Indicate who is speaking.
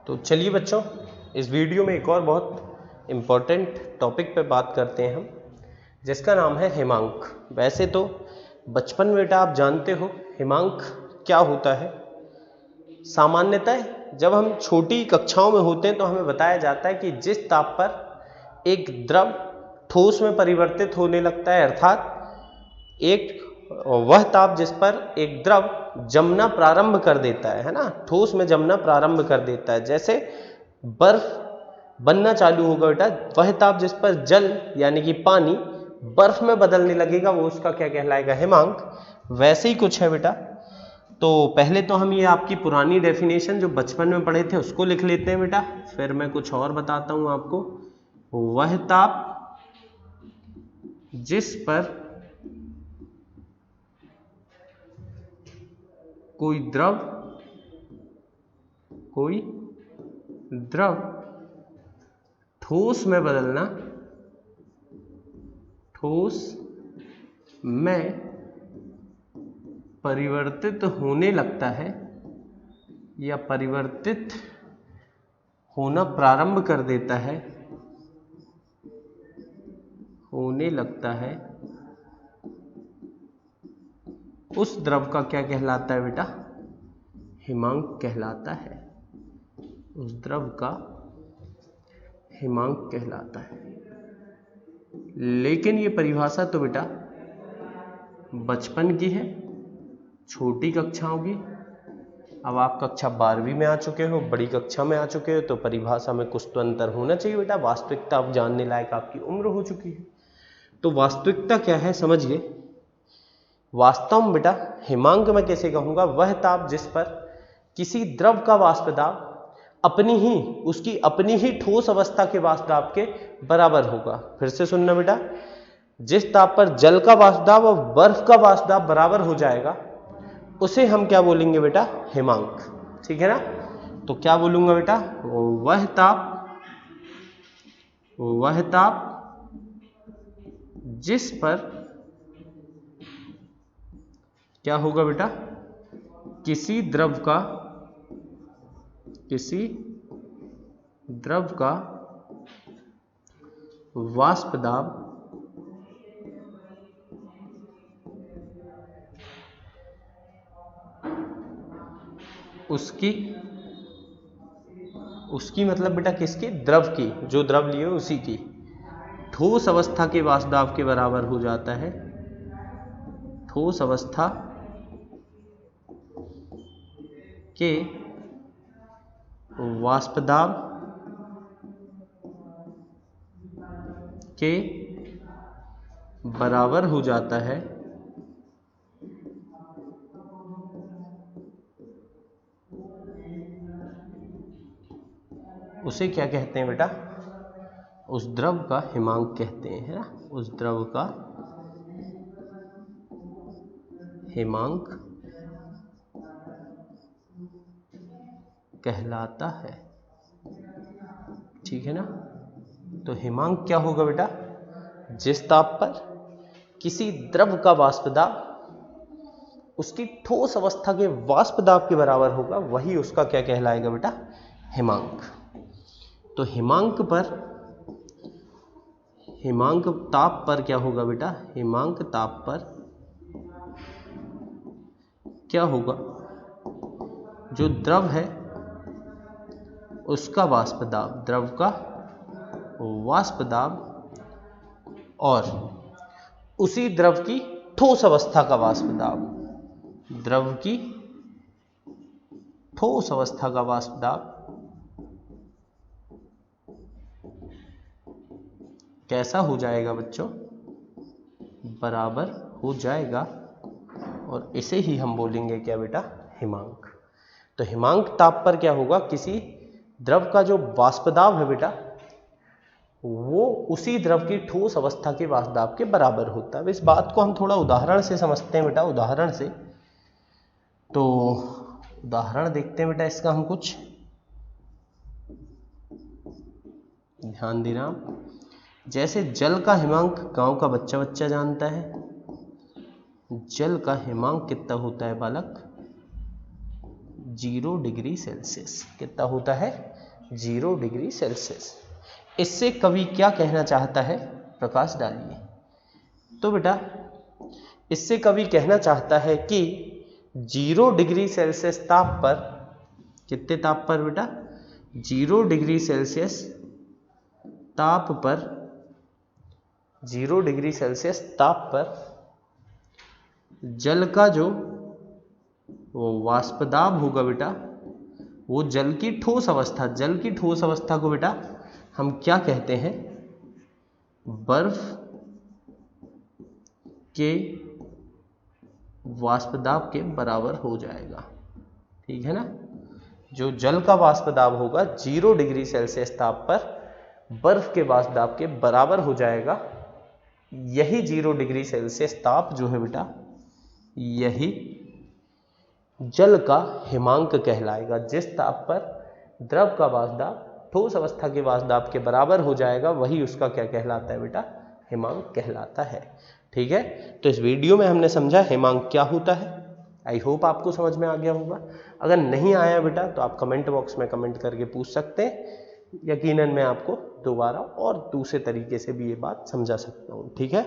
Speaker 1: तो चलिए बच्चों, इस वीडियो में एक और बहुत इम्पोर्टेंट टॉपिक पे बात करते हैं हम, जिसका नाम है हिमांक। वैसे तो बचपन में बेटा आप जानते हो हिमांक क्या होता है। सामान्यतः जब हम छोटी कक्षाओं में होते हैं तो हमें बताया जाता है कि जिस ताप पर एक द्रव ठोस में परिवर्तित होने लगता है, अर्थात वह ताप जिस पर एक द्रव जमना प्रारंभ कर देता है ना, ठोस में जमना प्रारंभ कर देता है। जैसे बर्फ बनना चालू होगा बेटा, वह ताप जिस पर जल यानी कि पानी बर्फ में बदलने लगेगा, वो उसका क्या कहलाएगा? हिमांक। वैसे ही कुछ है बेटा। तो पहले तो हम ये आपकी पुरानी डेफिनेशन जो बचपन में पढ़े थे उसको लिख लेते हैं बेटा, फिर मैं कुछ और बताता हूं आपको। वह ताप जिस पर कोई द्रव ठोस में बदलना, ठोस में परिवर्तित होने लगता है या परिवर्तित होना प्रारंभ कर देता है, होने लगता है, उस द्रव का क्या कहलाता है बेटा? हिमांक कहलाता है। उस द्रव का हिमांक कहलाता है। लेकिन ये परिभाषा तो बेटा बचपन की है, छोटी कक्षाओं की। अब आप कक्षा 12वीं में आ चुके हो, बड़ी कक्षा में आ चुके हो, तो परिभाषा में कुछ तो अंतर होना चाहिए बेटा। वास्तविकता अब जानने लायक आपकी उम्र हो चुकी है। तो वास्तविकता क्या है समझिए। वास्तव में बेटा हिमांक मैं कैसे कहूंगा? वह ताप जिस पर किसी द्रव का वाष्प दाब उसकी अपनी ही ठोस अवस्था के वाष्प दाब के बराबर होगा। फिर से सुनना बेटा, जिस ताप पर जल का वाष्प दाब और बर्फ का वाष्प दाब बराबर हो जाएगा, उसे हम क्या बोलेंगे बेटा? हिमांक। ठीक है ना? तो क्या बोलूंगा बेटा? वह ताप जिस पर क्या होगा बेटा? किसी द्रव का वाष्प दाब उसकी मतलब बेटा किसकी? द्रव की, जो द्रव लिए उसी की ठोस अवस्था के वाष्प दाब के बराबर हो जाता है। ठोस अवस्था के वाष्प दाब के बराबर हो जाता है उसे क्या कहते हैं बेटा? उस द्रव का हिमांक कहते हैं, है ना? उस द्रव का हिमांक कहलाता है। ठीक है ना? तो हिमांक क्या होगा बेटा? जिस ताप पर किसी द्रव का वाष्प दाब उसकी ठोस अवस्था के वाष्प दाब के बराबर होगा, वही उसका क्या कहलाएगा बेटा? हिमांक। तो हिमांक ताप पर क्या होगा बेटा? हिमांक ताप पर क्या होगा? जो द्रव है उसका वाष्प दाब, द्रव का वाष्प दाब और उसी द्रव की ठोस अवस्था का वाष्प दाब, द्रव की ठोस अवस्था का वाष्प दाब कैसा हो जाएगा बच्चों? बराबर हो जाएगा। और इसे ही हम बोलेंगे क्या बेटा? हिमांक। तो हिमांक ताप पर क्या होगा? किसी द्रव का जो वाष्प दाब है बेटा, वो उसी द्रव की ठोस अवस्था के वाष्प दाब के बराबर होता है। इस बात को हम थोड़ा उदाहरण से समझते हैं बेटा, उदाहरण से। तो उदाहरण देखते हैं बेटा इसका हम कुछ, ध्यान देना। जैसे जल का हिमांक गांव का बच्चा बच्चा जानता है। जल का हिमांक कितना होता है बालक? 0 डिग्री सेल्सियस। कितना होता है? 0 डिग्री सेल्सियस। इससे कवि क्या कहना चाहता है? प्रकाश डालिए। तो बेटा इससे कवि कहना चाहता है कि 0 डिग्री सेल्सियस ताप पर, कितने ताप पर बेटा? 0 डिग्री सेल्सियस ताप पर, 0 डिग्री सेल्सियस ताप पर जल का जो वो वाष्पदाब होगा बेटा, वो जल की ठोस अवस्था, जल की ठोस अवस्था को बेटा हम क्या कहते हैं? बर्फ के वाष्पदाब के बराबर हो जाएगा। ठीक है ना? जो जल का वाष्पदाब होगा 0 डिग्री सेल्सियस ताप पर बर्फ के वाष्पदाब के बराबर हो जाएगा। यही 0 डिग्री सेल्सियस ताप जो है बेटा, यही जल का हिमांक कहलाएगा। जिस ताप पर द्रव का वाष्पदाब ठोस अवस्था के वाष्पदाब के बराबर हो जाएगा, वही उसका क्या कहलाता है बेटा? हिमांक कहलाता है। ठीक है, तो इस वीडियो में हमने समझा हिमांक क्या होता है। आई होप आपको समझ में आ गया होगा। अगर नहीं आया बेटा तो आप कमेंट बॉक्स में कमेंट करके पूछ सकते हैं। यकीनन मैं आपको दोबारा और दूसरे तरीके से भी ये बात समझा सकता हूँ। ठीक है।